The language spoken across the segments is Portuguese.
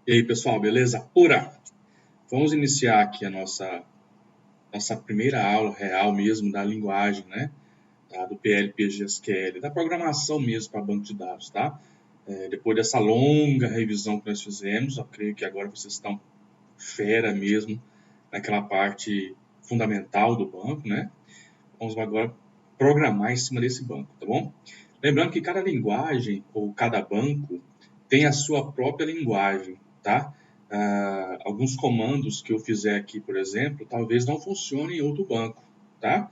E aí, pessoal, beleza? Ora, vamos iniciar aqui a nossa primeira aula real mesmo da linguagem, né? Do PL/PG/SQL, da programação mesmo para banco de dados, tá? Depois dessa longa revisão que nós fizemos, eu creio que agora vocês estão fera mesmo naquela parte fundamental do banco, né? Vamos agora programar em cima desse banco, tá bom? Lembrando que cada linguagem ou cada banco tem a sua própria linguagem, tá? Alguns comandos que eu fizer aqui, por exemplo, talvez não funcionem em outro banco, tá?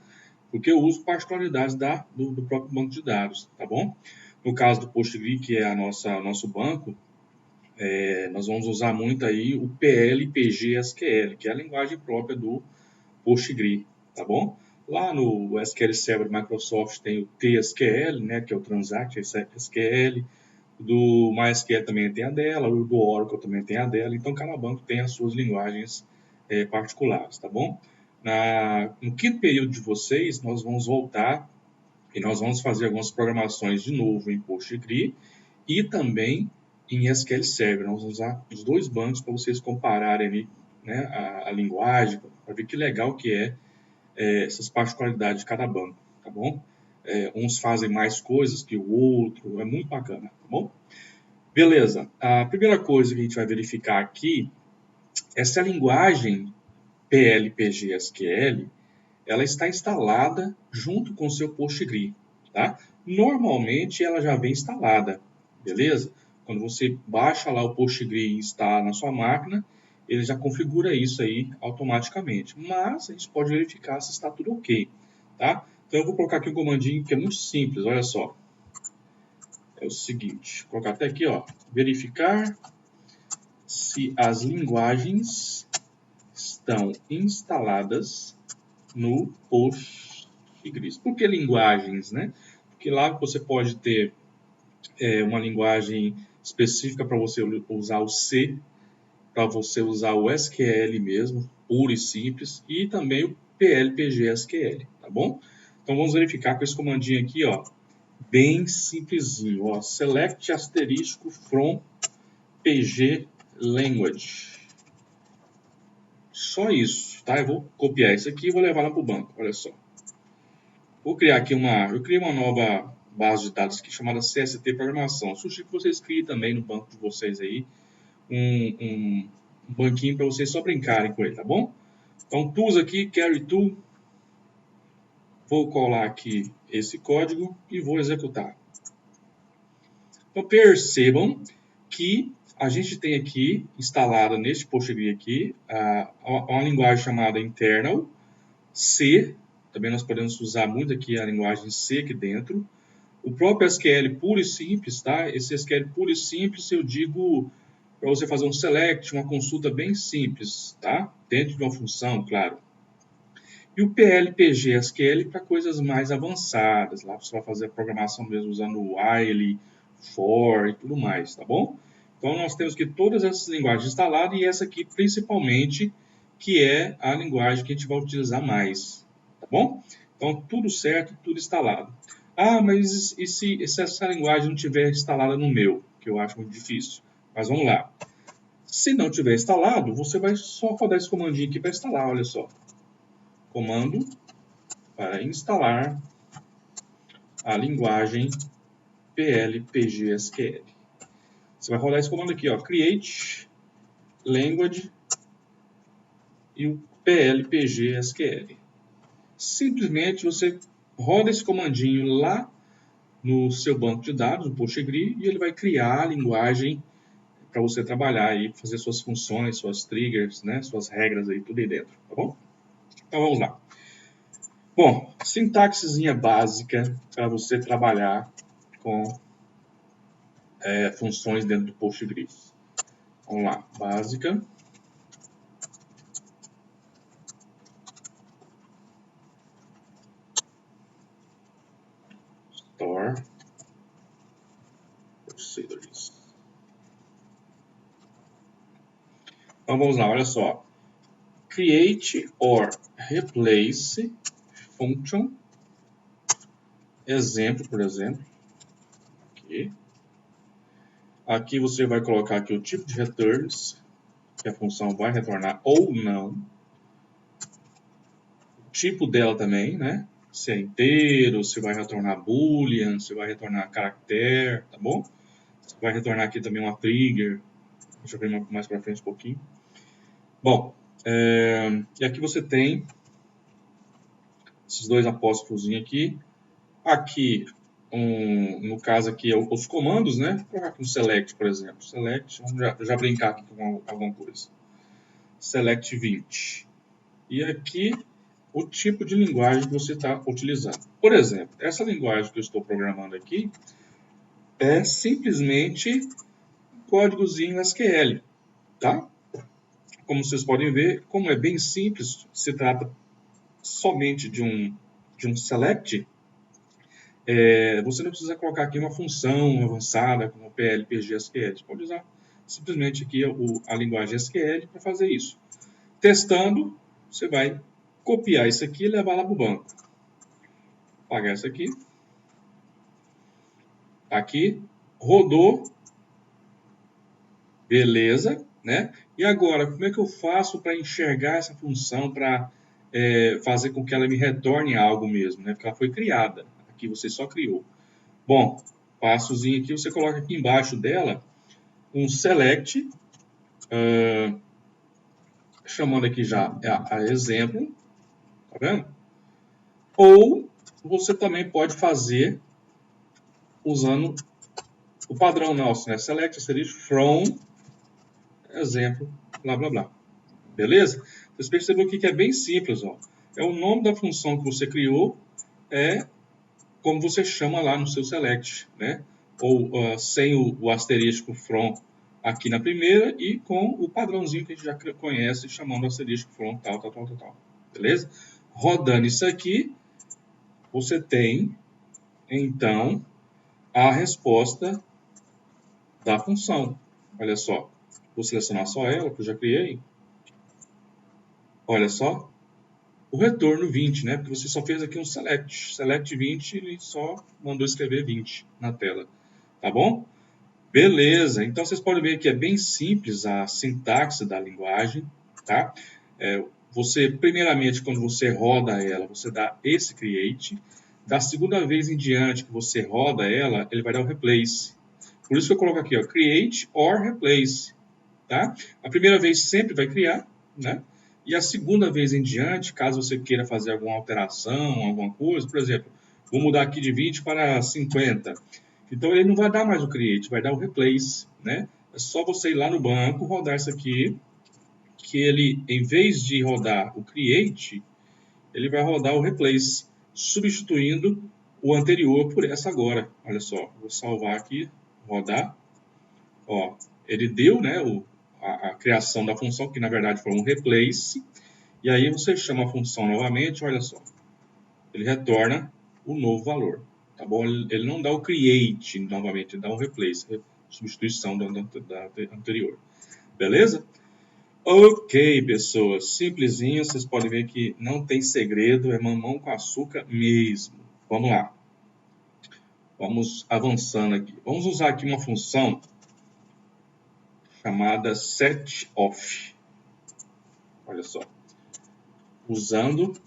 Porque eu uso particularidades do próprio banco de dados, tá bom? No caso do PostgreSQL, que é nosso banco, nós vamos usar muito aí o PL/PG/SQL, que é a linguagem própria do PostgreSQL, tá bom? Lá no SQL Server Microsoft tem o TSQL, né, que é o Transact SQL, do MySQL também tem a dela, o do Oracle também tem a dela, então cada banco tem as suas linguagens particulares, tá bom? No quinto período de vocês, nós vamos voltar e nós vamos fazer algumas programações de novo em PostgreSQL e também em SQL Server. Nós vamos usar os dois bancos para vocês compararem ali, né, a linguagem, para ver que legal que essas particularidades de cada banco, tá bom? Uns fazem mais coisas que o outro, é muito bacana, tá bom? Beleza, a primeira coisa que a gente vai verificar aqui é se a linguagem PL/PG/SQL ela está instalada junto com o seu PostgreSQL, tá? Normalmente ela já vem instalada, beleza? Quando você baixa lá o PostgreSQL e instala na sua máquina, ele já configura isso aí automaticamente. Mas a gente pode verificar se está tudo ok, tá? Então eu vou colocar aqui um comandinho que é muito simples, olha só. É o seguinte, vou colocar até aqui, ó, verificar se as linguagens estão instaladas no PostgreSQL. Por que linguagens, né? Porque lá você pode ter uma linguagem específica para você usar o C, para você usar o SQL mesmo, puro e simples, e também o PL/PG/SQL, tá bom? Então vamos verificar com esse comandinho aqui, ó, bem simplesinho, ó, select asterisco from PG language. Só isso, tá? Eu vou copiar isso aqui e vou levar lá para o banco, olha só. Vou criar aqui eu criei uma nova base de dados aqui chamada CST Programação. Sugiro que vocês criem também no banco de vocês aí um banquinho para vocês só brincarem com ele, tá bom? Então, tools aqui, carry tool. Vou colar aqui esse código e vou executar. Então, percebam que a gente tem aqui instalada neste PostgreSQL aqui uma linguagem chamada internal, C. Também nós podemos usar muito aqui a linguagem C aqui dentro. O próprio SQL puro e simples, tá? Esse SQL puro e simples eu digo para você fazer um select, uma consulta bem simples, tá? Dentro de uma função, claro. E o PL/PG/SQL para coisas mais avançadas, lá você vai fazer a programação mesmo usando o while, for e tudo mais, tá bom? Então nós temos aqui todas essas linguagens instaladas e essa aqui principalmente, que é a linguagem que a gente vai utilizar mais, tá bom? Então tudo certo, tudo instalado. Ah, mas e se essa linguagem não tiver instalada no meu, que eu acho muito difícil? Mas vamos lá. Se não tiver instalado, você vai só rodar esse comandinho aqui para instalar, olha só. Comando para instalar a linguagem PL/PG/SQL. Você vai rodar esse comando aqui, ó, create language e o PL/PG/SQL. Simplesmente você roda esse comandinho lá no seu banco de dados, no PostgreSQL, e ele vai criar a linguagem para você trabalhar e fazer suas funções, suas triggers, né, suas regras aí, tudo aí dentro, tá bom? Então vamos lá. Bom, sintaxezinha básica para você trabalhar com funções dentro do PostgreSQL. Vamos lá, básica. Store procedures. Então vamos lá, olha só. Create or replace function. Exemplo, por exemplo. Aqui. Aqui você vai colocar aqui o tipo de returns, que a função vai retornar ou não. O tipo dela também, né? Se é inteiro, se vai retornar boolean, se vai retornar caractere, tá bom? Vai retornar aqui também uma trigger. Deixa eu ver mais para frente um pouquinho. Bom, e aqui você tem esses dois apóstrofos aqui. Aqui, no caso aqui, os comandos, né? Vou colocar aqui um select, por exemplo. Select, vamos já brincar aqui com alguma coisa. Select 20. E aqui, o tipo de linguagem que você está utilizando. Por exemplo, essa linguagem que eu estou programando aqui é simplesmente códigozinho SQL, tá? Como vocês podem ver, como é bem simples, se trata somente de um select, você não precisa colocar aqui uma função avançada como PL, PG, SQL. Você pode usar simplesmente aqui a linguagem SQL para fazer isso. Testando, você vai copiar isso aqui e levar lá para o banco. Apagar isso aqui. Aqui, rodou. Beleza, né? E agora, como é que eu faço para enxergar essa função, para fazer com que ela me retorne algo mesmo, né? Porque ela foi criada. Aqui você só criou. Bom, passozinho aqui, você coloca aqui embaixo dela um select, chamando aqui já a exemplo, tá vendo? Ou você também pode fazer usando o padrão nosso, né? Select asterisco from exemplo, blá blá blá. Beleza? Vocês percebem aqui que é bem simples, ó. É o nome da função que você criou, como você chama lá no seu select, né? Ou sem o asterisco from aqui na primeira e com o padrãozinho que a gente já conhece, chamando asterisco from tal. Beleza? Rodando isso aqui, você tem, então, a resposta da função. Olha só. Vou selecionar só ela, que eu já criei. Olha só. O retorno 20, né? Porque você só fez aqui um select. Select 20 e só mandou escrever 20 na tela. Tá bom? Beleza. Então, vocês podem ver que é bem simples a sintaxe da linguagem, tá? Você, primeiramente, quando você roda ela, você dá esse create. Da segunda vez em diante que você roda ela, ele vai dar o replace. Por isso que eu coloco aqui, ó, create or replace, tá? A primeira vez sempre vai criar, né? E a segunda vez em diante, caso você queira fazer alguma alteração, alguma coisa, por exemplo, vou mudar aqui de 20 para 50. Então, ele não vai dar mais o create, vai dar o replace, né? É só você ir lá no banco, rodar isso aqui, que ele, em vez de rodar o create, ele vai rodar o replace, substituindo o anterior por essa agora. Olha só, vou salvar aqui, rodar. Ó, ele deu, né, a criação da função, que na verdade foi um replace, e aí você chama a função novamente, olha só, ele retorna o novo valor, tá bom? Ele não dá o create novamente, ele dá um replace, substituição da anterior, beleza? Ok, pessoas, simplesinho, vocês podem ver que não tem segredo, é mamão com açúcar mesmo. Vamos lá, vamos avançando aqui. Vamos usar aqui uma função chamada setOff. Olha só, usando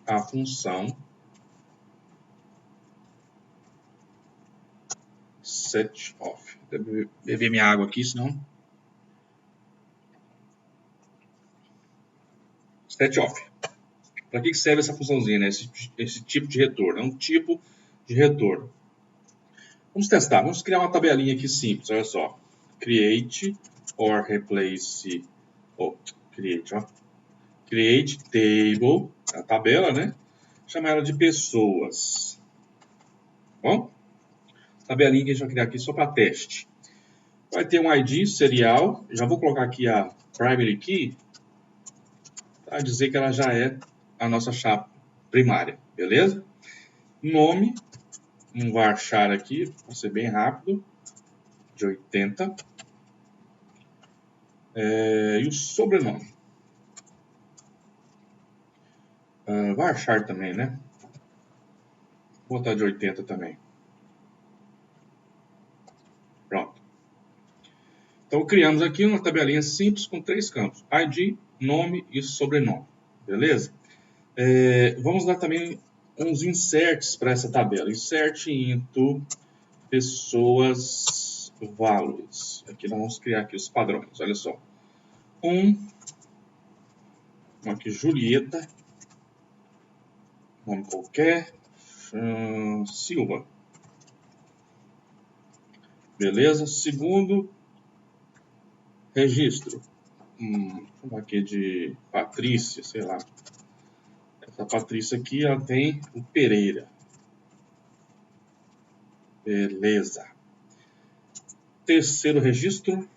a função setOff. Deve beber minha água aqui, senão. SetOff. Para que serve essa funçãozinha, né? Esse tipo de retorno? É um tipo de retorno. Vamos testar. Vamos criar uma tabelinha aqui simples. Olha só. Create or replace. Create table. A tabela, né? Chama ela de pessoas. Bom? Tabelinha que a gente vai criar aqui só para teste. Vai ter um ID serial. Já vou colocar aqui a primary key. Para dizer que ela já é a nossa chave primária. Beleza? Nome. Um varchar aqui. Para ser bem rápido. De 80. E o sobrenome. Varchar também, né? Vou botar de 80 também. Pronto. Então, criamos aqui uma tabelinha simples com 3 campos. ID, nome e sobrenome. Beleza? Vamos dar também uns inserts para essa tabela. Insert into pessoas values. Aqui nós vamos criar aqui os padrões. Olha só. Aqui Julieta. Nome qualquer. Silva. Beleza? Segundo registro. Vamos aqui de Patrícia, sei lá. Essa Patrícia aqui, ela tem o Pereira. Beleza. Terceiro registro. Vou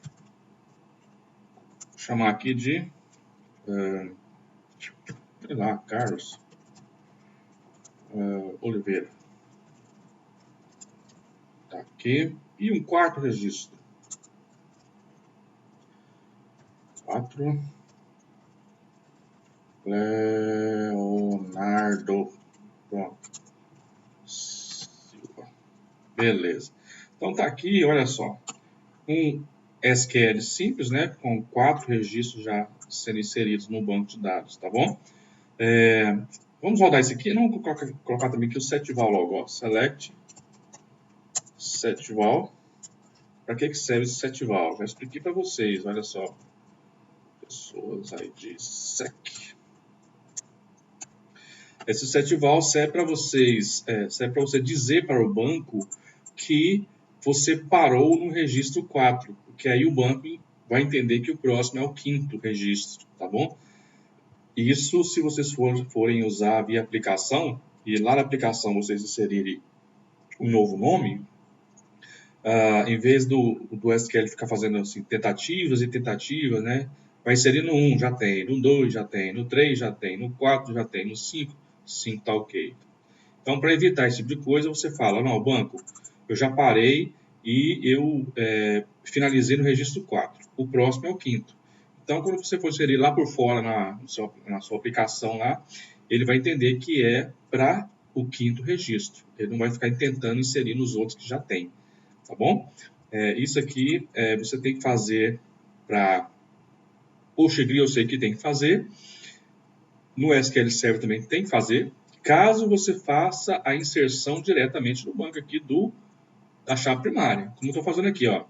chamar aqui de sei lá, Carlos Oliveira. Tá aqui. E um quarto registro. 4. Leonardo. Pronto. Silva. Beleza. Então tá aqui, olha só. Um SQL simples, né? Com 4 registros já sendo inseridos no banco de dados, tá bom? Vamos rodar isso aqui. Não, vou colocar também aqui o setval logo, ó. Select setval. Para que serve esse setval? Já expliquei para vocês, olha só. Pessoas ID sec. Esse setval serve para vocês, serve para você dizer para o banco que você parou no registro 4, porque aí o banco vai entender que o próximo é o 5º registro, tá bom? Isso se vocês forem usar via aplicação, e lá na aplicação vocês inserirem um novo nome, em vez do SQL ficar fazendo assim, tentativas e tentativas, né? Vai inserir no 1, já tem, no 2 já tem, no 3 já tem, no 4 já tem, no 5 tá ok. Então, para evitar esse tipo de coisa, você fala, não, banco, eu já parei e eu finalizei no registro 4. O próximo é o 5º. Então, quando você for inserir lá por fora na sua aplicação lá, ele vai entender que é para o 5º registro. Ele não vai ficar tentando inserir nos outros que já tem. Tá bom? Isso aqui você tem que fazer para PostgreSQL, eu sei que tem que fazer. No SQL Server também tem que fazer. Caso você faça a inserção diretamente no banco aqui da chave primária. Como eu estou fazendo aqui, ó.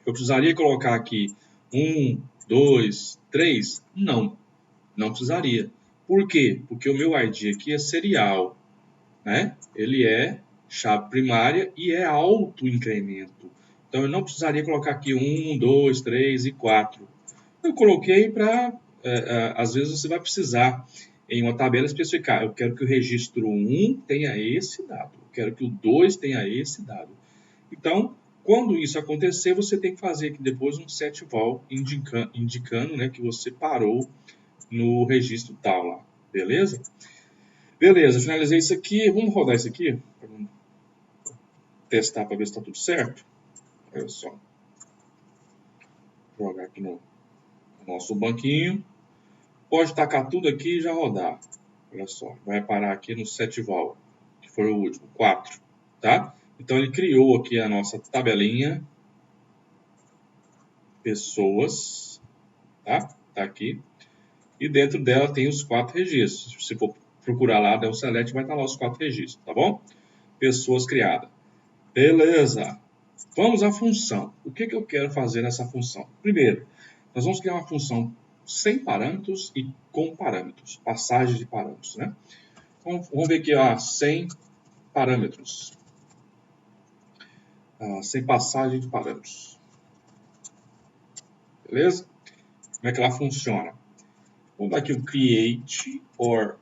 Eu precisaria colocar aqui 1, 2, 3? Não precisaria. Por quê? Porque o meu ID aqui é serial, né? Ele é chave primária e é auto-incremento. Então, eu não precisaria colocar aqui 1, 2, 3 e 4. Eu coloquei para, às vezes você vai precisar, em uma tabela, especificar. Eu quero que o registro 1 tenha esse dado. Eu quero que o 2 tenha esse dado. Então, quando isso acontecer, você tem que fazer aqui depois um setval indicando, né, que você parou no registro tal lá. Beleza? Beleza, finalizei isso aqui. Vamos rodar isso aqui para testar para ver se está tudo certo. Olha só. Vou jogar aqui no nosso banquinho. Pode tacar tudo aqui e já rodar. Olha só, vai parar aqui no setval, que foi o último, 4, tá? Então ele criou aqui a nossa tabelinha pessoas, tá? Tá aqui. E dentro dela tem os 4 registros. Se for procurar lá, der um select, vai estar lá os 4 registros, tá bom? Pessoas criadas. Beleza. Vamos à função. O que eu quero fazer nessa função? Primeiro, nós vamos criar uma função sem parâmetros e com parâmetros. Passagem de parâmetros, né? Então, vamos ver aqui, ó, sem parâmetros. Sem passagem de parâmetros. Beleza? Como é que ela funciona? Vamos dar aqui o create or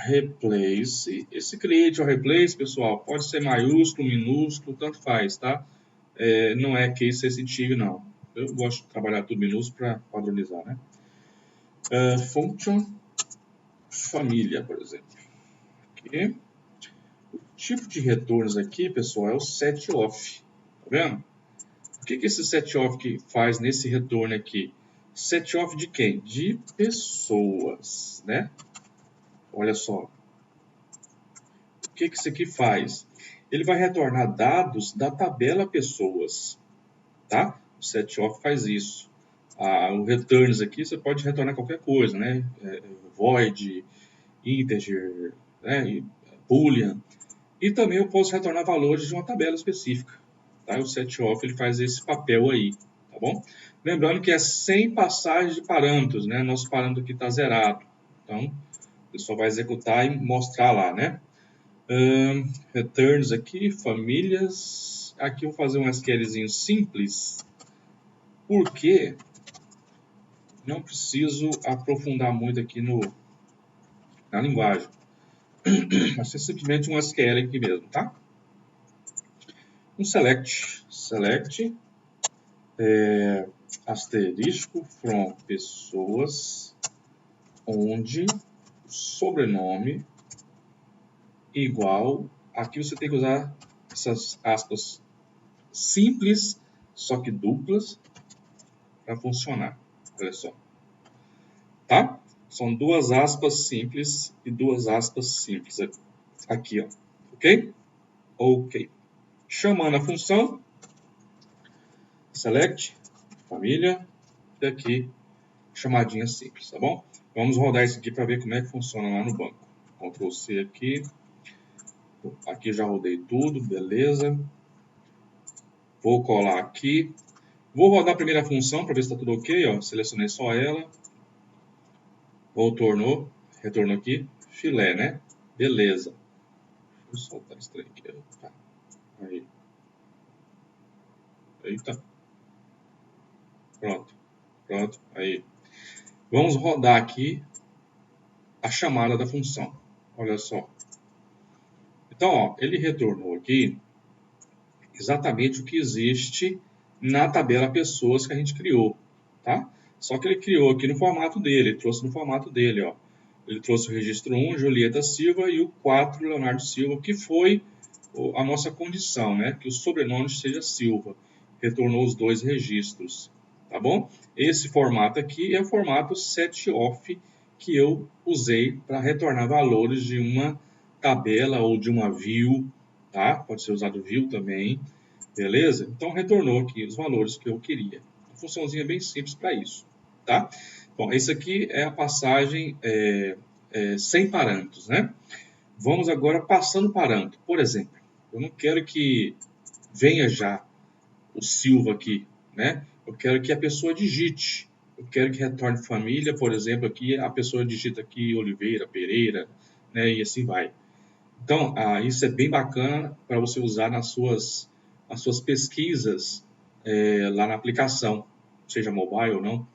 replace. Esse create or replace, pessoal, pode ser maiúsculo, minúsculo, tanto faz, tá? Não é case sensitive, não. Eu gosto de trabalhar tudo minúsculo para padronizar, né? Function família, por exemplo. Aqui. O tipo de retornos aqui, pessoal, é o setOff. Tá vendo? O que esse setOff que faz nesse retorno aqui? SetOff de quem? De pessoas, né? Olha só. O que isso aqui faz? Ele vai retornar dados da tabela pessoas, tá? O setOff faz isso. O returns aqui, você pode retornar qualquer coisa, né? Void, integer, né? Boolean. E também eu posso retornar valores de uma tabela específica. Tá? O setOff ele faz esse papel aí, tá bom? Lembrando que é sem passagem de parâmetros, né? Nosso parâmetro aqui está zerado. Então, ele só vai executar e mostrar lá, né? Returns aqui, famílias. Aqui eu vou fazer um SQLzinho simples, porque não preciso aprofundar muito aqui na linguagem. Vai ser simplesmente um SQL aqui mesmo, tá? Um select asterisco from pessoas onde o sobrenome igual, aqui você tem que usar essas aspas simples, só que duplas, para funcionar. Olha só. Tá? São duas aspas simples e duas aspas simples aqui, ó. Ok? Ok. Chamando a função select família e aqui chamadinha simples, tá bom? Vamos rodar isso aqui para ver como é que funciona lá no banco. Ctrl C aqui. Aqui já rodei tudo, beleza. Vou colar aqui. Vou rodar a primeira função para ver se está tudo ok. Ó. Selecionei só ela. Retornou aqui. Filé, né? Beleza. Deixa eu soltar esse trem aqui. Tá. Aí. Eita. Pronto. Aí. Vamos rodar aqui a chamada da função. Olha só. Então, ó, ele retornou aqui exatamente o que existe na tabela pessoas que a gente criou, tá? Só que ele criou aqui no formato dele, ele trouxe no formato dele, ó. Ele trouxe o registro 1, Julieta Silva, e o 4, Leonardo Silva, que foi a nossa condição, né? Que o sobrenome seja Silva. Retornou os dois registros, tá bom? Esse formato aqui é o formato setOff que eu usei para retornar valores de uma tabela ou de uma view, tá? Pode ser usado view também, beleza? Então, retornou aqui os valores que eu queria. Uma funçãozinha bem simples para isso, tá? Bom, esse aqui é a passagem sem parâmetros, né? Vamos agora passando parâmetro. Por exemplo, eu não quero que venha já o Silva aqui, né? Eu quero que a pessoa digite. Eu quero que retorne família, por exemplo, aqui a pessoa digita aqui Oliveira, Pereira, né? E assim vai. Então, isso é bem bacana para você usar nas suas pesquisas lá na aplicação, seja mobile ou não.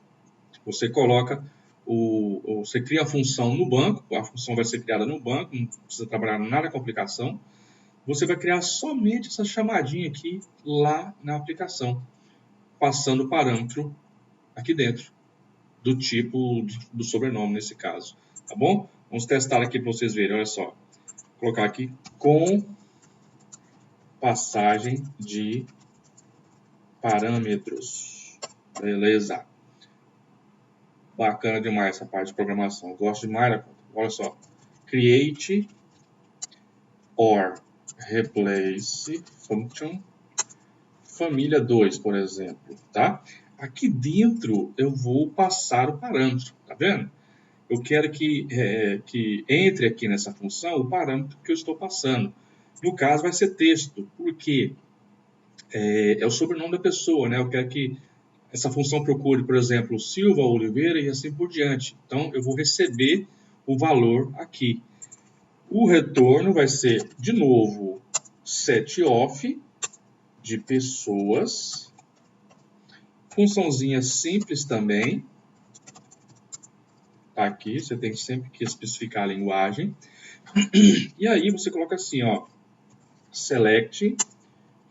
Você coloca você cria a função no banco, a função vai ser criada no banco, não precisa trabalhar nada com a aplicação. Você vai criar somente essa chamadinha aqui lá na aplicação, passando o parâmetro aqui dentro, do tipo do sobrenome nesse caso, tá bom? Vamos testar aqui para vocês verem, olha só. Vou colocar aqui com passagem de parâmetros. Beleza. Bacana demais essa parte de programação. Eu gosto demais da conta. Olha só. Create or replace function família 2, por exemplo, tá? Aqui dentro eu vou passar o parâmetro, tá vendo? Eu quero que entre aqui nessa função o parâmetro que eu estou passando. No caso vai ser texto, porque é o sobrenome da pessoa, né? Eu quero que essa função procure, por exemplo, Silva, Oliveira e assim por diante. Então, eu vou receber o valor aqui. O retorno vai ser, de novo, setOff de pessoas. Funçãozinha simples também. Tá aqui, você tem sempre que especificar a linguagem. E aí você coloca assim, ó, select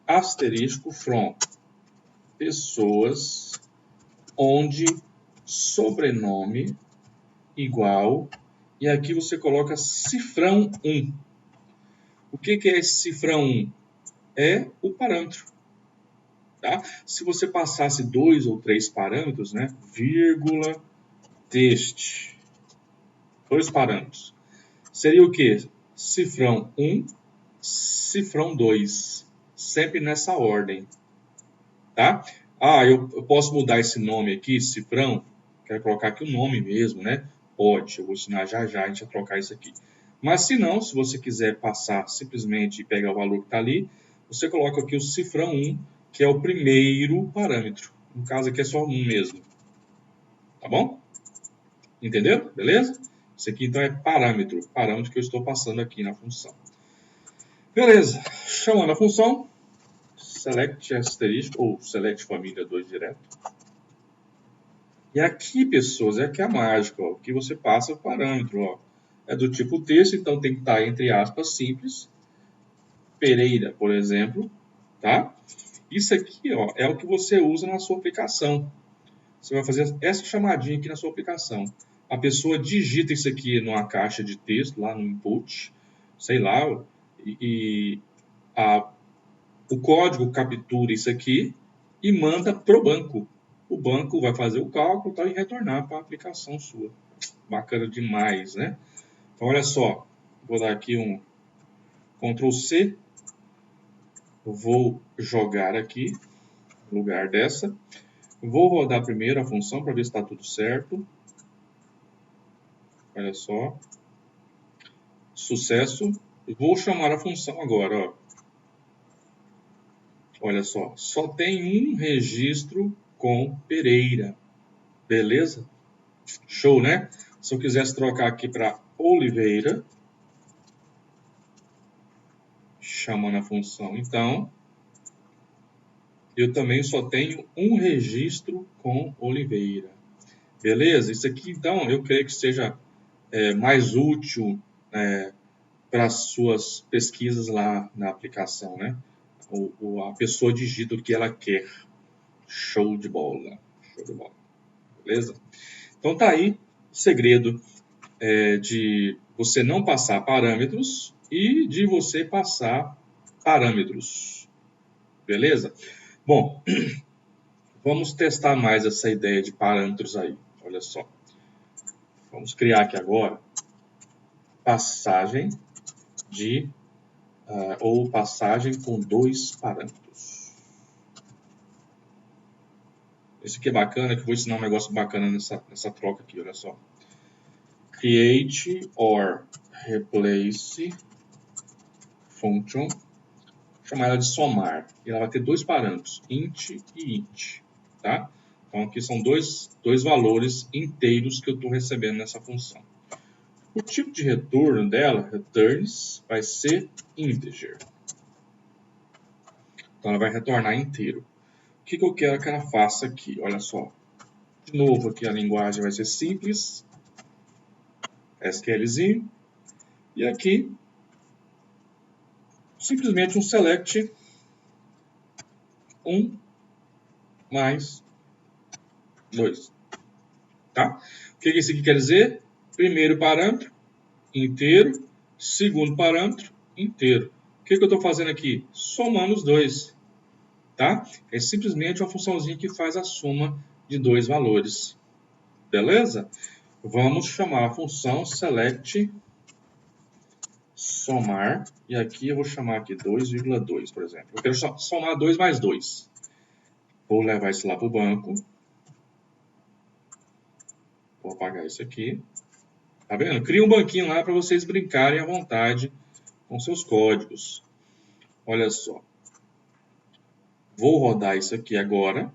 asterisco from pessoas onde sobrenome igual, e aqui você coloca cifrão 1. O que é esse cifrão 1? É o parâmetro. Tá? Se você passasse 2 ou 3 parâmetros, né? Vírgula, text, 2 parâmetros. Seria o que? Cifrão 1 cifrão 2, sempre nessa ordem, tá? Ah, eu posso mudar esse nome aqui, cifrão, quero colocar aqui o nome mesmo, né? Pode, eu vou ensinar já já a gente a trocar isso aqui. Mas se não, se você quiser passar simplesmente e pegar o valor que está ali, você coloca aqui o cifrão 1, que é o primeiro parâmetro. No caso aqui é só 1 mesmo, tá bom? Entendeu? Beleza? Isso aqui então é parâmetro que eu estou passando aqui na função. Beleza, chamando a função, select asterisco ou select família 2 direto. E aqui, pessoas, é que é a mágica, ó, que você passa o parâmetro, ó. É do tipo texto, então tem que estar entre aspas simples. Pereira, por exemplo, tá? Isso aqui, ó, é o que você usa na sua aplicação. Você vai fazer essa chamadinha aqui na sua aplicação. A pessoa digita isso aqui numa caixa de texto, lá no input, sei lá, e o código captura isso aqui e manda para o banco. O banco vai fazer o cálculo e retornar para a aplicação sua. Bacana demais, né? Então, olha só. Vou dar aqui um Ctrl C. Vou jogar aqui no lugar dessa. Vou rodar primeiro a função para ver se está tudo certo. Olha só. Sucesso. Vou chamar a função agora, ó. Olha só. Só tem um registro com Pereira. Beleza? Show, né? Se eu quisesse trocar aqui para Oliveira, chamando a função, então, eu também só tenho um registro com Oliveira. Beleza? Isso aqui, então, eu creio que seja mais útil para as suas pesquisas lá na aplicação, né? A pessoa digita o que ela quer. Show de bola. Show de bola. Beleza? Então, tá aí o segredo de você não passar parâmetros e de você passar parâmetros. Beleza? Bom, vamos testar mais essa ideia de parâmetros aí. Olha só. Vamos criar aqui agora passagem de ou passagem com 2 parâmetros. Esse aqui é bacana, que eu vou ensinar um negócio bacana nessa troca aqui, olha só. Create or replace function, vou chamar ela de somar. E ela vai ter 2 parâmetros, int e int, tá? Então aqui são dois valores inteiros que eu estou recebendo nessa função. O tipo de retorno dela, returns, vai ser integer. Então ela vai retornar inteiro. O que eu quero que ela faça aqui? Olha só. De novo aqui a linguagem vai ser simples. SQLzinho. E aqui simplesmente um select 1 mais 2. Tá? O que isso aqui quer dizer? Primeiro parâmetro, inteiro. Segundo parâmetro, inteiro. O que eu estou fazendo aqui? Somando os dois. Tá? É simplesmente uma funçãozinha que faz a soma de 2 valores. Beleza? Vamos chamar a função select somar. E aqui eu vou chamar aqui 2,2, por exemplo. Eu quero somar 2 mais 2. Vou levar isso lá para o banco. Vou apagar isso aqui. Tá vendo? Cria um banquinho lá para vocês brincarem à vontade com seus códigos. Olha só. Vou rodar isso aqui agora.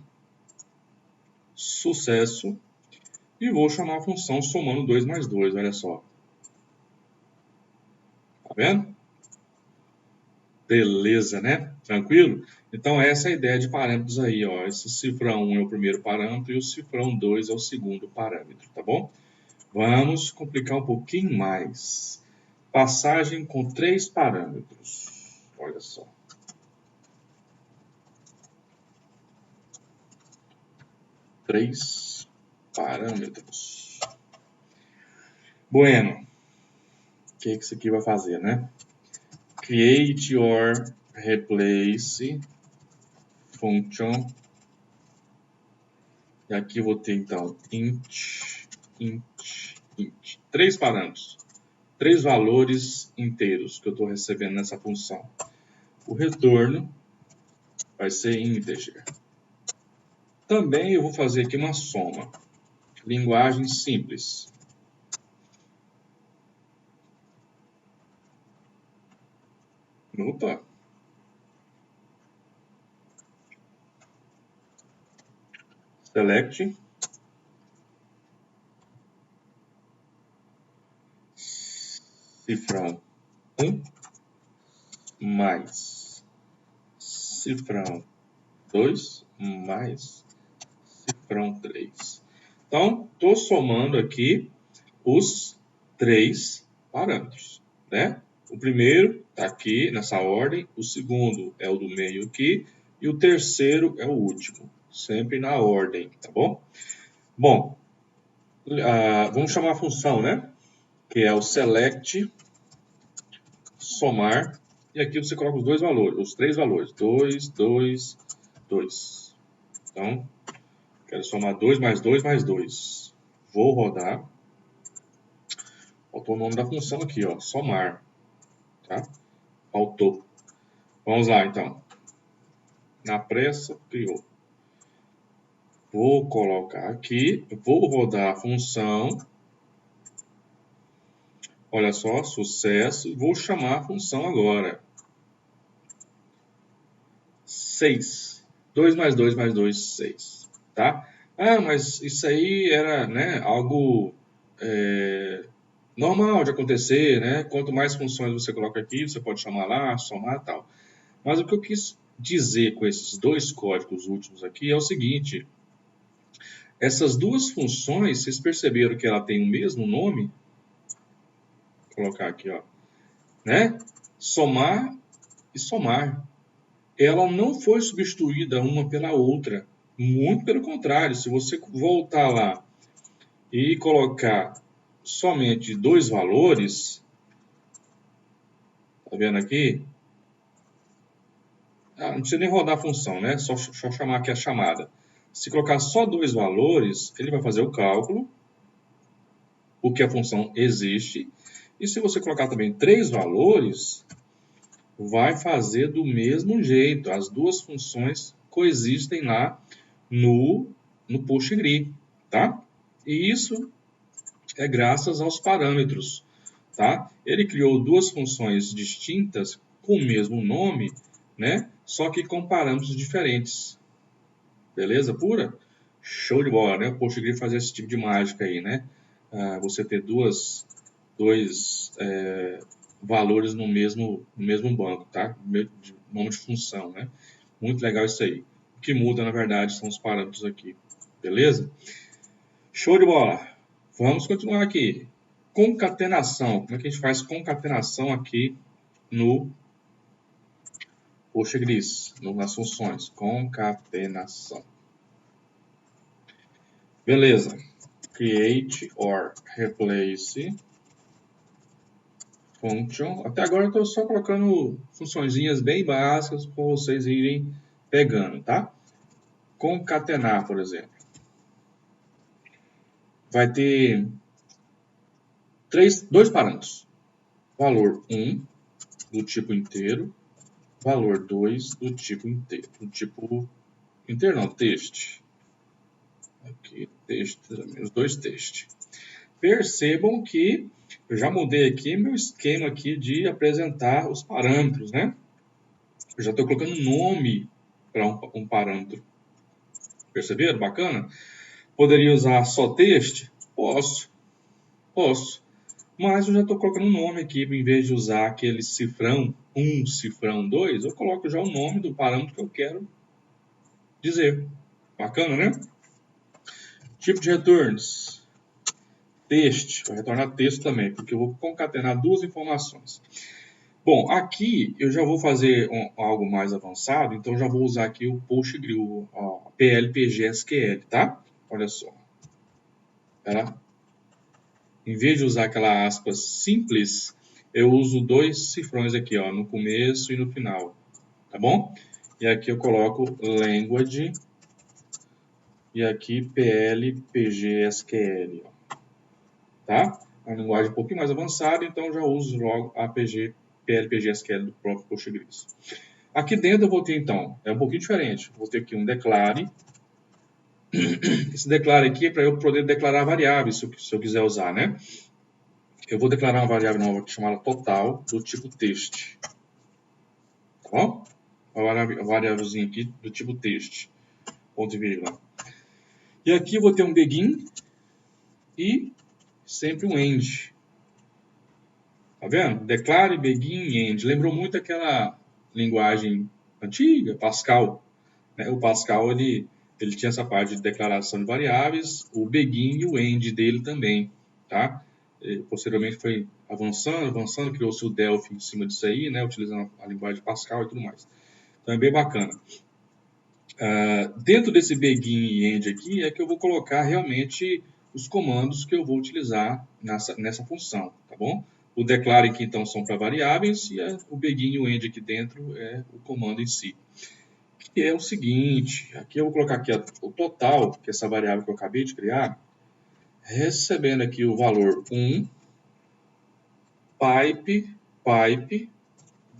Sucesso. E vou chamar a função somando 2 mais 2. Olha só. Tá vendo? Beleza, né? Tranquilo? Então, essa é a ideia de parâmetros aí, ó. Esse cifrão 1 é o primeiro parâmetro e o cifrão 2 é o segundo parâmetro, tá bom? Vamos complicar um pouquinho mais. Passagem com 3 parâmetros. Olha só. Três parâmetros. Bueno. O que isso aqui vai fazer, né? Create or replace function. E aqui eu vou ter, então, int. 3 parâmetros. 3 valores inteiros que eu estou recebendo nessa função. O retorno vai ser integer. Também eu vou fazer aqui uma soma. Linguagem simples. Opa! Select. Cifrão 1 mais cifrão 2 mais cifrão 3. Então, estou somando aqui os 3 parâmetros, né? O primeiro está aqui nessa ordem, o segundo é o do meio aqui e o terceiro é o último, sempre na ordem, tá bom? Bom, vamos chamar a função, né? Que é o select somar, e aqui você coloca os 2 valores, os 3 valores, 2, 2, 2. Então, quero somar 2 mais 2 mais 2. Vou rodar. Faltou o nome da função aqui, ó, somar. Tá? Faltou. Vamos lá, então. Na pressa, criou. Vou colocar aqui, vou rodar a função. Olha só, sucesso. Vou chamar a função agora. 6. 2 mais 2 mais 2, 6. Tá? Ah, mas isso aí era, né, algo normal de acontecer, né? Quanto mais funções você coloca aqui, você pode chamar lá, somar e tal. Mas o que eu quis dizer com esses 2 códigos últimos aqui é o seguinte. Essas 2 funções, vocês perceberam que ela tem o mesmo nome? Vou colocar aqui, ó, né? Somar e somar. Ela não foi substituída uma pela outra. Muito pelo contrário, se você voltar lá e colocar somente 2 valores, tá vendo aqui? Não precisa nem rodar a função, né? Só chamar aqui a chamada. Se colocar só 2 valores, ele vai fazer o cálculo, porque a função existe. E se você colocar também 3 valores, vai fazer do mesmo jeito. As 2 funções coexistem lá no PostgreSQL, tá? E isso é graças aos parâmetros, tá? Ele criou 2 funções distintas com o mesmo nome, né? Só que com parâmetros diferentes. Beleza pura? Show de bola, né? O PostgreSQL faz esse tipo de mágica aí, né? Você ter dois valores no mesmo banco, tá? Nome de função, né? Muito legal isso aí. O que muda, na verdade, são os parâmetros aqui. Beleza? Show de bola! Vamos continuar aqui. Concatenação. Como é que a gente faz concatenação aqui no PostgreSQL, nas funções? Concatenação. Beleza. Create or replace function. Até agora eu estou só colocando funçõezinhas bem básicas para vocês irem pegando, tá? Concatenar, por exemplo. Vai ter 2 parâmetros. Valor 1 do tipo inteiro, valor 2 do tipo inteiro. Do tipo inteiro não, text. Aqui, text, os 2 text. Percebam que eu já mudei aqui meu esquema aqui de apresentar os parâmetros, né? Eu já estou colocando nome para um parâmetro. Perceberam? Bacana? Poderia usar só text? Posso. Mas eu já estou colocando nome aqui, em vez de usar aquele cifrão 1, cifrão 2, eu coloco já o nome do parâmetro que eu quero dizer. Bacana, né? Tipo de returns. Text, vai retornar texto também, porque eu vou concatenar 2 informações. Bom, aqui eu já vou fazer algo mais avançado, então já vou usar aqui o PostgreSQL, PL/PG/SQL, tá? Olha só. Tá? Em vez de usar aquela aspas simples, eu uso 2 cifrões aqui, ó, no começo e no final, tá bom? E aqui eu coloco language e aqui PL/PG/SQL, ó, tá? uma linguagem um pouquinho mais avançada, então já uso logo a PL/PG/SQL do próprio Postgres. Aqui dentro eu vou ter, então, é um pouquinho diferente. Vou ter aqui um declare. Esse declare aqui é para eu poder declarar variáveis, se eu quiser usar, né? Eu vou declarar uma variável nova aqui chamada total, do tipo text. Tá bom? Uma variávelzinha aqui do tipo text. Ponto e vírgula. E aqui eu vou ter um begin e sempre um end. Tá vendo? Declare, begin, end. Lembrou muito aquela linguagem antiga, Pascal. Né? O Pascal, ele tinha essa parte de declaração de variáveis, o begin e o end dele também, tá? E, posteriormente foi avançando, criou-se o Delphi em cima disso aí, né? Utilizando a linguagem Pascal e tudo mais. Então é bem bacana. Dentro desse begin e end aqui é que eu vou colocar realmente os comandos que eu vou utilizar nessa função, tá bom? O declare aqui, então, são para variáveis e o begin e o end aqui dentro é o comando em si. Que é o seguinte, aqui eu vou colocar aqui o total, que é essa variável que eu acabei de criar, recebendo aqui o valor 1, pipe,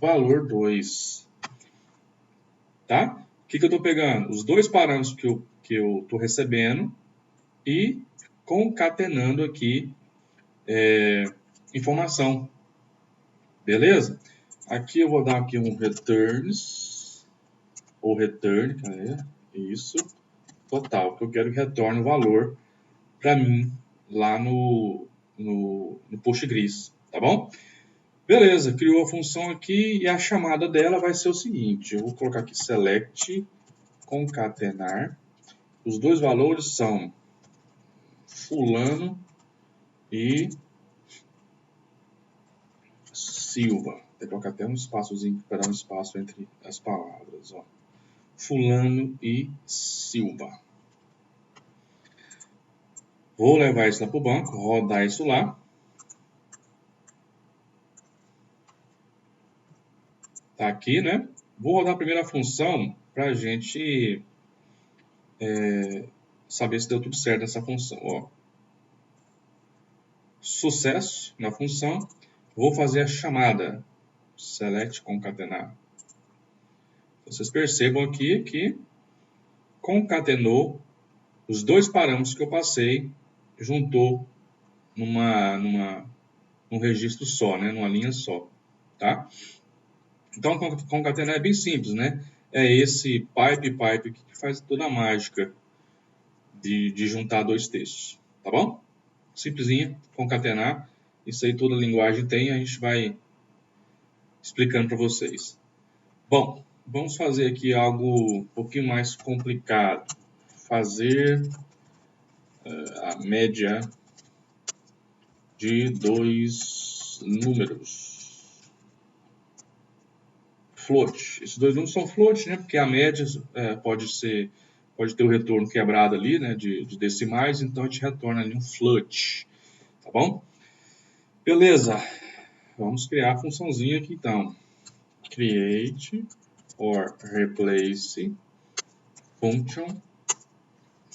valor 2, tá? O que eu estou pegando? Os dois parâmetros que eu estou recebendo e concatenando aqui informação, beleza? Aqui eu vou dar aqui um returns, ou return, isso, total, que eu quero que retorne o valor para mim lá no Postgres, tá bom? Beleza, criou a função aqui e a chamada dela vai ser o seguinte, eu vou colocar aqui select, concatenar, os dois valores são fulano e Silva. Tem que colocar até um espaçozinho para dar um espaço entre as palavras, ó. Fulano e Silva. Vou levar isso lá para o banco, rodar isso lá. Tá aqui, né? Vou rodar a primeira função para a gente saber se deu tudo certo nessa função. Ó. Sucesso na função. Vou fazer a chamada select concatenar. Vocês percebam aqui que concatenou os dois parâmetros que eu passei, juntou num registro só, né? Numa linha só, tá? Então, concatenar é bem simples, né? É esse pipe que faz toda a mágica de juntar dois textos, tá bom? Simplesinha, concatenar. Isso aí toda linguagem tem, a gente vai explicando para vocês. Bom, vamos fazer aqui algo um pouquinho mais complicado. Fazer a média de dois números. Float. Esses dois números são float, né? Porque a média pode ter o retorno quebrado ali, né? De decimais, então a gente retorna ali um float. Tá bom? Beleza. Vamos criar a funçãozinha aqui então. Create or replace function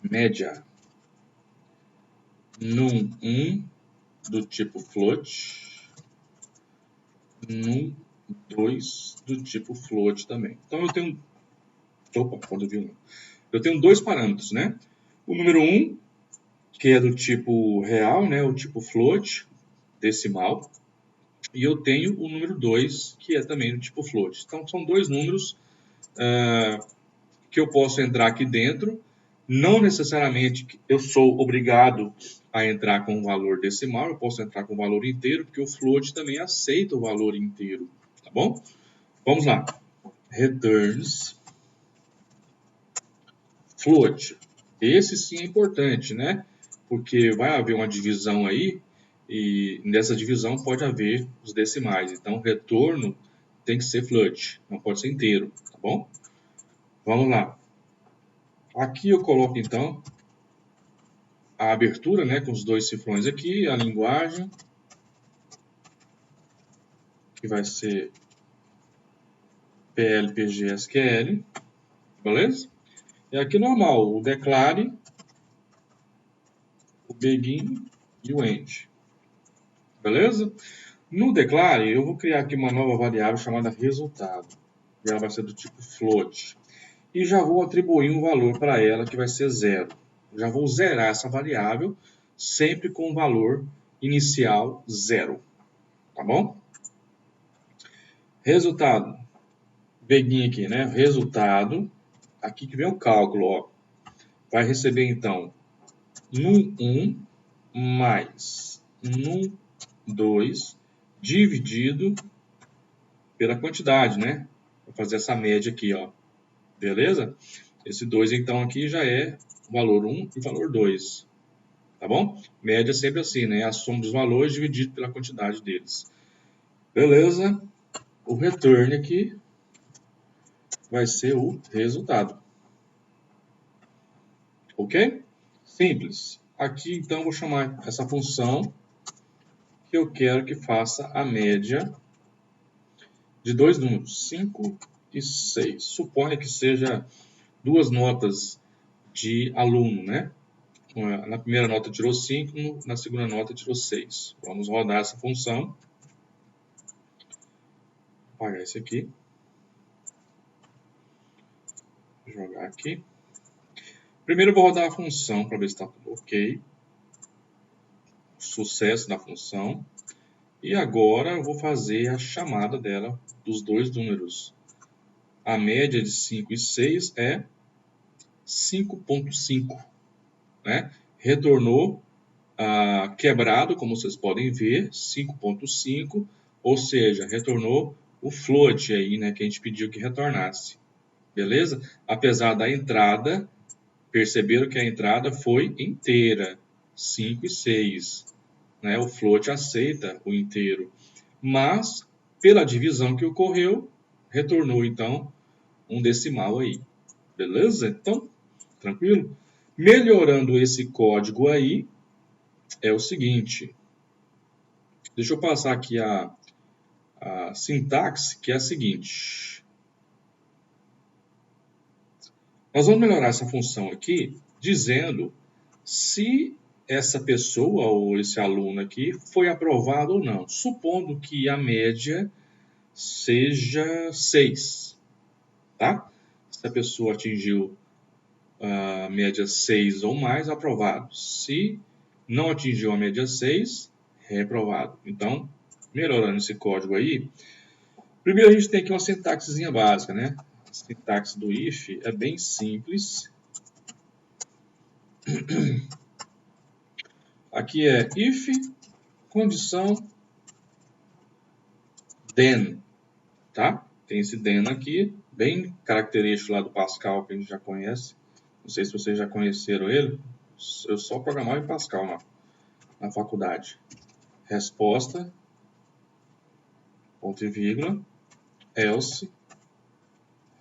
média num1 do tipo float, num2 do tipo float também. Então eu tenho eu tenho dois parâmetros, né? O número 1, que é do tipo real, né? O tipo float, decimal. E eu tenho o número 2, que é também do tipo float. Então são dois números que eu posso entrar aqui dentro. Não necessariamente eu sou obrigado a entrar com um valor decimal, eu posso entrar com o valor inteiro, porque o float também aceita o valor inteiro, tá bom? Vamos lá. Returns float. Esse sim é importante, né? Porque vai haver uma divisão aí e nessa divisão pode haver os decimais. Então, o retorno tem que ser float, não pode ser inteiro, tá bom? Vamos lá. Aqui eu coloco, então, a abertura, né, com os dois cifrões aqui, a linguagem, que vai ser PL/PG/SQL, beleza? E aqui normal, o declare, o begin e o end. Beleza? No declare, eu vou criar aqui uma nova variável chamada resultado. E ela vai ser do tipo float. E já vou atribuir um valor para ela que vai ser 0. Já vou zerar essa variável sempre com o valor inicial 0. Tá bom? Resultado. Peguinho aqui, né? Resultado. Aqui que vem o cálculo, ó. Vai receber, então, num1 mais num2 dividido pela quantidade, né? Vou fazer essa média aqui, ó. Beleza? Esse 2, então, aqui já é o valor 1 e o valor 2. Tá bom? Média sempre assim, né? A soma dos valores dividido pela quantidade deles. Beleza? O return aqui vai ser o resultado. Ok? Simples. Aqui, então, vou chamar essa função que eu quero que faça a média de dois números, 5 e 6. Suponha que seja duas notas de aluno, né? Na primeira nota tirou 5, na segunda nota tirou 6. Vamos rodar essa função. Vou apagar esse aqui. Vou jogar aqui. Primeiro eu vou rodar a função para ver se está tudo ok. Sucesso da função. E agora eu vou fazer a chamada dela dos dois números. A média de 5 e 6 é 5.5. Né? Retornou quebrado, como vocês podem ver, 5.5, ou seja, retornou o float aí, né, que a gente pediu que retornasse. Beleza? Apesar da entrada, perceberam que a entrada foi inteira, 5 e 6. Né? O float aceita o inteiro. Mas, pela divisão que ocorreu, retornou, então, um decimal aí. Beleza? Então, tranquilo? Melhorando esse código aí, é o seguinte. Deixa eu passar aqui a sintaxe, que é a seguinte. Nós vamos melhorar essa função aqui, dizendo se essa pessoa ou esse aluno aqui foi aprovado ou não. Supondo que a média seja 6, tá? Se a pessoa atingiu a média 6 ou mais, aprovado. Se não atingiu a média 6, reprovado. Então, melhorando esse código aí, primeiro a gente tem aqui uma sintaxezinha básica, né? A sintaxe do if é bem simples. Aqui é if, condição, then, tá? Tem esse then aqui, bem característico lá do Pascal, que a gente já conhece. Não sei se vocês já conheceram ele. Eu só programava em Pascal na faculdade. Resposta, ponto e vírgula, else,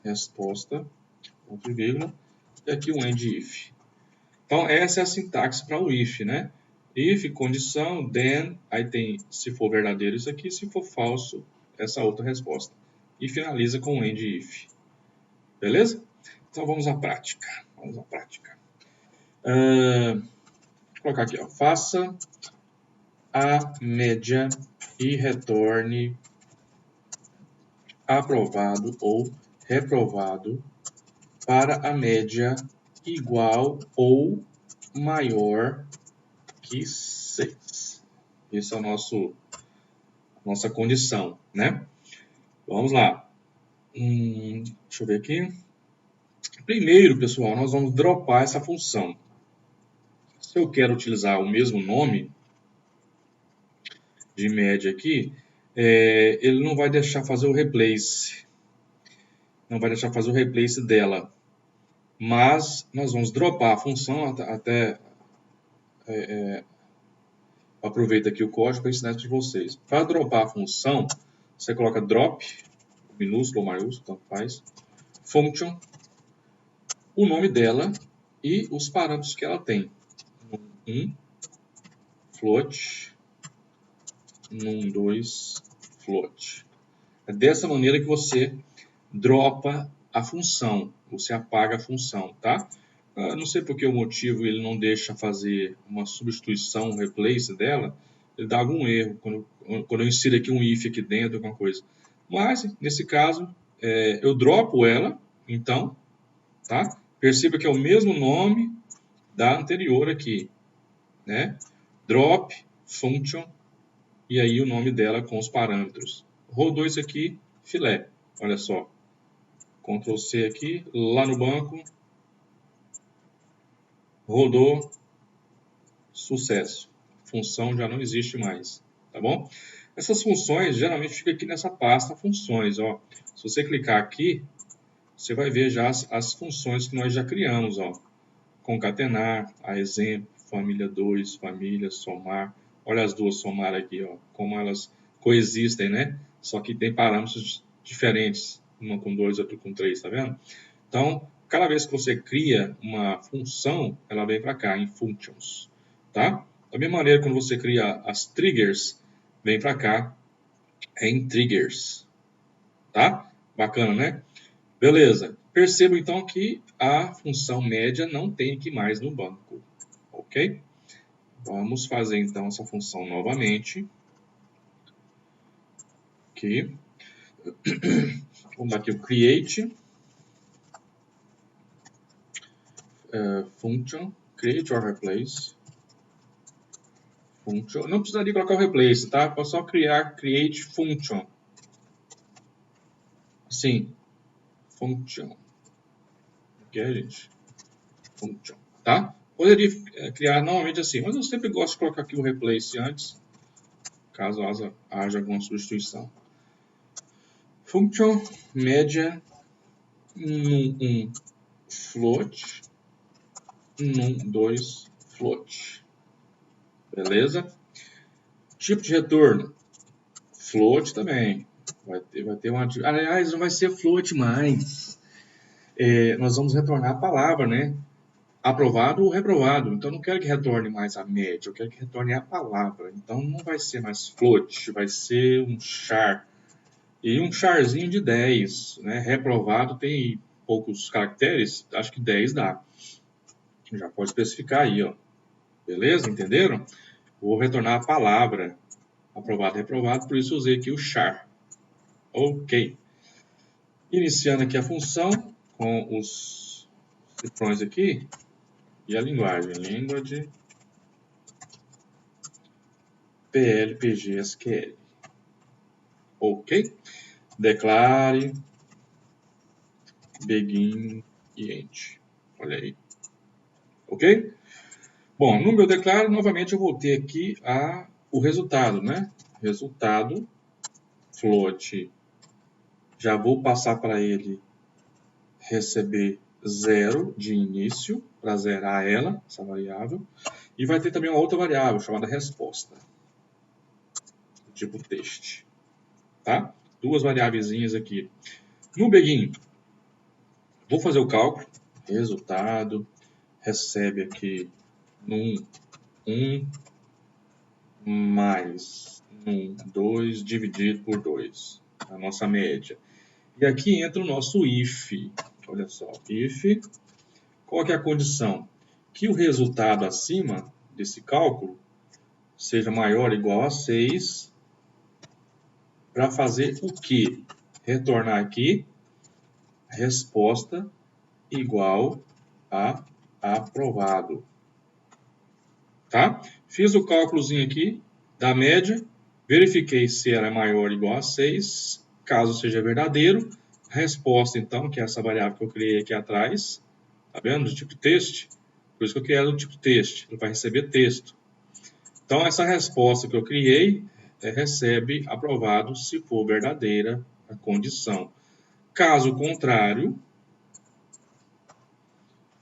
resposta, ponto e vírgula, e aqui o end if. Então, essa é a sintaxe para o if, né? If, condição, then, aí tem, se for verdadeiro isso aqui, se for falso, essa outra resposta. E finaliza com o end if. Beleza? Então, vamos à prática. Vamos à prática. Vou colocar aqui, ó. Faça a média e retorne aprovado ou reprovado para a média igual ou maior que 6. Essa é a nossa condição, né? Vamos lá. Deixa eu ver aqui. Primeiro, pessoal, nós vamos dropar essa função. Se eu quero utilizar o mesmo nome de média aqui, ele não vai deixar fazer o replace. Não vai deixar fazer o replace dela. Mas nós vamos dropar a função até aproveito aqui o código para ensinar isso para vocês. Para dropar a função, você coloca drop, minúsculo ou maiúsculo, tanto faz, function, o nome dela e os parâmetros que ela tem. Num1, float, num2, float. É dessa maneira que você dropa a função, você apaga a função, tá? Não sei por que o motivo ele não deixa fazer uma substituição, um replace dela. ele dá algum erro quando eu insiro aqui um if aqui dentro, alguma coisa. Mas, nesse caso, eu dropo ela, então, tá? Perceba que é o mesmo nome da anterior aqui, né? Drop function, e aí o nome dela com os parâmetros. Rodou isso aqui, filé. Olha só. Ctrl C aqui, lá no banco. Rodou, sucesso. Função já não existe mais, tá bom? Essas funções geralmente ficam aqui nessa pasta funções, ó. Se você clicar aqui, você vai ver já as funções que nós já criamos, ó. Concatenar, a exemplo, família 2, família, somar. Olha as duas somar aqui, ó, como elas coexistem, né? Só que tem parâmetros diferentes, uma com 2, outra com 3, tá vendo? Então, cada vez que você cria uma função, ela vem para cá, em functions, tá? Da mesma maneira, quando você cria as triggers, vem para cá, em triggers, tá? Bacana, né? Beleza. Perceba, então, que a função média não tem aqui mais no banco, ok? Vamos fazer, então, essa função novamente. Aqui. Vamos dar aqui o create. Function. Create or replace. Function. Não precisaria colocar o replace, tá? Pode só criar create function. Assim. Function. Ok, gente? Function. Tá? Poderia criar normalmente assim, mas eu sempre gosto de colocar aqui o replace antes, caso haja alguma substituição. Function média num float, num 2 float. Beleza? Tipo de retorno, float também. Vai ter uma. Aliás, não vai ser float mais. Nós vamos retornar a palavra, né? Aprovado ou reprovado. Então, não quero que retorne mais a média, eu quero que retorne a palavra. Então, não vai ser mais float, vai ser um char. E um charzinho de 10, né? Reprovado tem poucos caracteres, acho que 10 dá. Já pode especificar aí, ó. Beleza? Entenderam? Vou retornar a palavra. Aprovado, reprovado, por isso usei aqui o char. Ok. Iniciando aqui a função com os cifrões aqui e a linguagem. Language PLPG-SQL. Ok. Declare begin e end. Olha aí. Ok? Bom, no meu declare, novamente eu vou ter aqui o resultado, né? Resultado, float. Já vou passar para ele receber 0 de início, para zerar ela, essa variável. E vai ter também uma outra variável, chamada resposta. Tipo teste. Tá? Duas variáveis aqui. No begin, vou fazer o cálculo. Resultado, recebe aqui num 1 mais num 2 dividido por 2. A nossa média. E aqui entra o nosso if. Olha só, if. Qual que é a condição? Que o resultado acima desse cálculo seja maior ou igual a 6 para fazer o quê? Retornar aqui resposta igual a aprovado. Tá? Fiz o cálculozinho aqui da média, verifiquei se era maior ou igual a 6, caso seja verdadeiro, a resposta então, que é essa variável que eu criei aqui atrás, tá vendo? Do tipo teste, por isso que eu criei do tipo teste, ele vai receber texto. Então essa resposta que eu criei recebe aprovado se for verdadeira a condição. Caso contrário,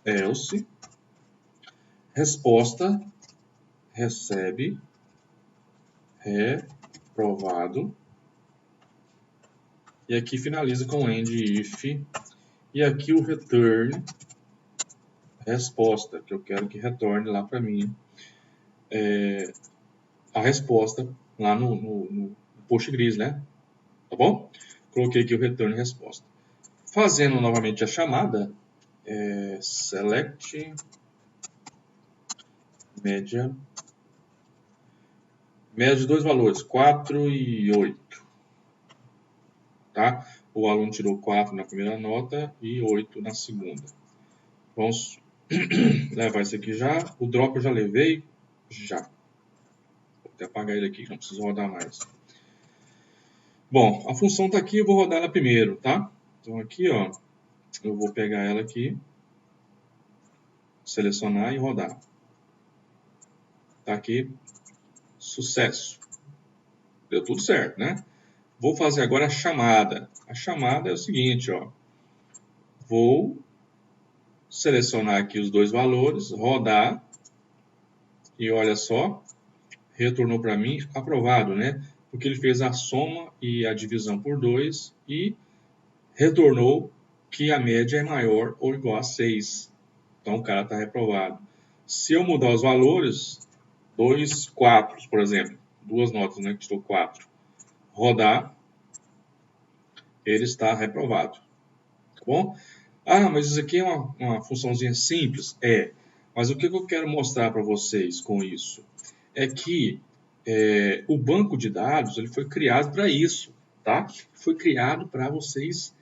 else, resposta recebe reprovado. E aqui finaliza com end if. E aqui o return resposta, que eu quero que retorne lá para mim a resposta lá no Postgres, né? Tá bom? Coloquei aqui o return resposta. Fazendo novamente a chamada, select media Média de dois valores, 4 e 8. Tá? O aluno tirou 4 na primeira nota e 8 na segunda. Vamos levar isso aqui já. O drop eu já levei? Já. Vou até apagar ele aqui, não preciso rodar mais. Bom, a função está aqui, eu vou rodar ela primeiro, tá? Então aqui, ó, eu vou pegar ela aqui, selecionar e rodar. Tá aqui, sucesso. Deu tudo certo, né? Vou fazer agora a chamada. A chamada é o seguinte, ó. Vou selecionar aqui os dois valores, rodar, e olha só, retornou para mim aprovado, né? Porque ele fez a soma e a divisão por 2 e retornou que a média é maior ou igual a 6. Então o cara está reprovado. Se eu mudar os valores, 2, 4, por exemplo, duas notas, né, que estou 4, rodar, ele está reprovado. Tá bom? Ah, mas isso aqui é uma funçãozinha simples? É. Mas o que eu quero mostrar para vocês com isso? É que o banco de dados ele foi criado para isso, tá? Foi criado para vocês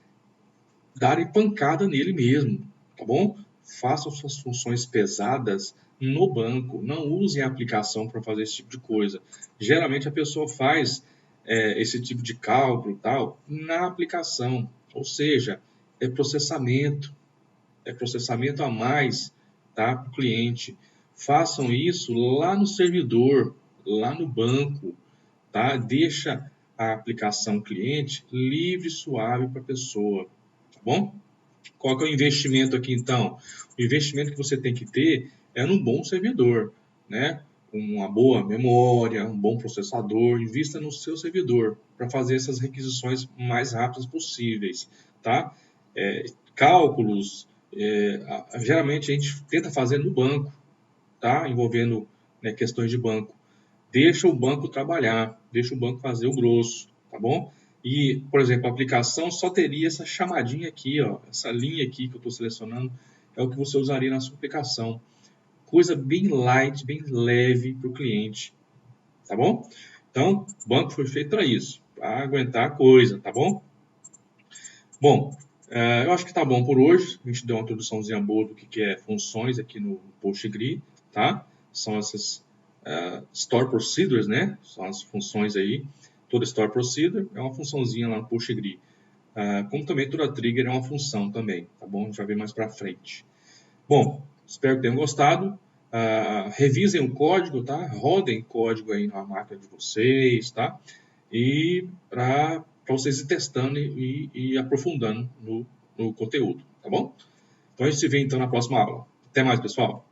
darem pancada nele mesmo, tá bom? Façam suas funções pesadas no banco, não usem a aplicação para fazer esse tipo de coisa. Geralmente a pessoa faz esse tipo de cálculo tal na aplicação, ou seja, é processamento a mais, tá, para o cliente. Façam isso lá no servidor, lá no banco, tá? Deixa a aplicação cliente livre e suave para a pessoa, tá bom? Qual que é o investimento aqui, então? O investimento que você tem que ter é num bom servidor, né? Uma boa memória, um bom processador, invista no seu servidor para fazer essas requisições mais rápidas possíveis, tá? Cálculos, geralmente a gente tenta fazer no banco, tá? Envolvendo, né, questões de banco. Deixa o banco trabalhar, deixa o banco fazer o grosso, tá bom? E, por exemplo, a aplicação só teria essa chamadinha aqui, ó, essa linha aqui que eu estou selecionando, é o que você usaria na sua aplicação. Coisa bem light, bem leve para o cliente, tá bom? Então, o banco foi feito para isso, para aguentar a coisa, tá bom? Bom, eu acho que tá bom por hoje. A gente deu uma introduçãozinha boa do que é funções aqui no PostgreSQL, tá? São essas Store Procedures, né? São as funções aí. Toda Store Procedure é uma funçãozinha lá no PostgreSQL. Como também toda Trigger é uma função também, tá bom? A gente vai ver mais para frente. Bom, espero que tenham gostado. Revisem o código, tá? Rodem código aí na máquina de vocês, tá? E para vocês ir testando e aprofundando no conteúdo, tá bom? Então a gente se vê então na próxima aula. Até mais, pessoal!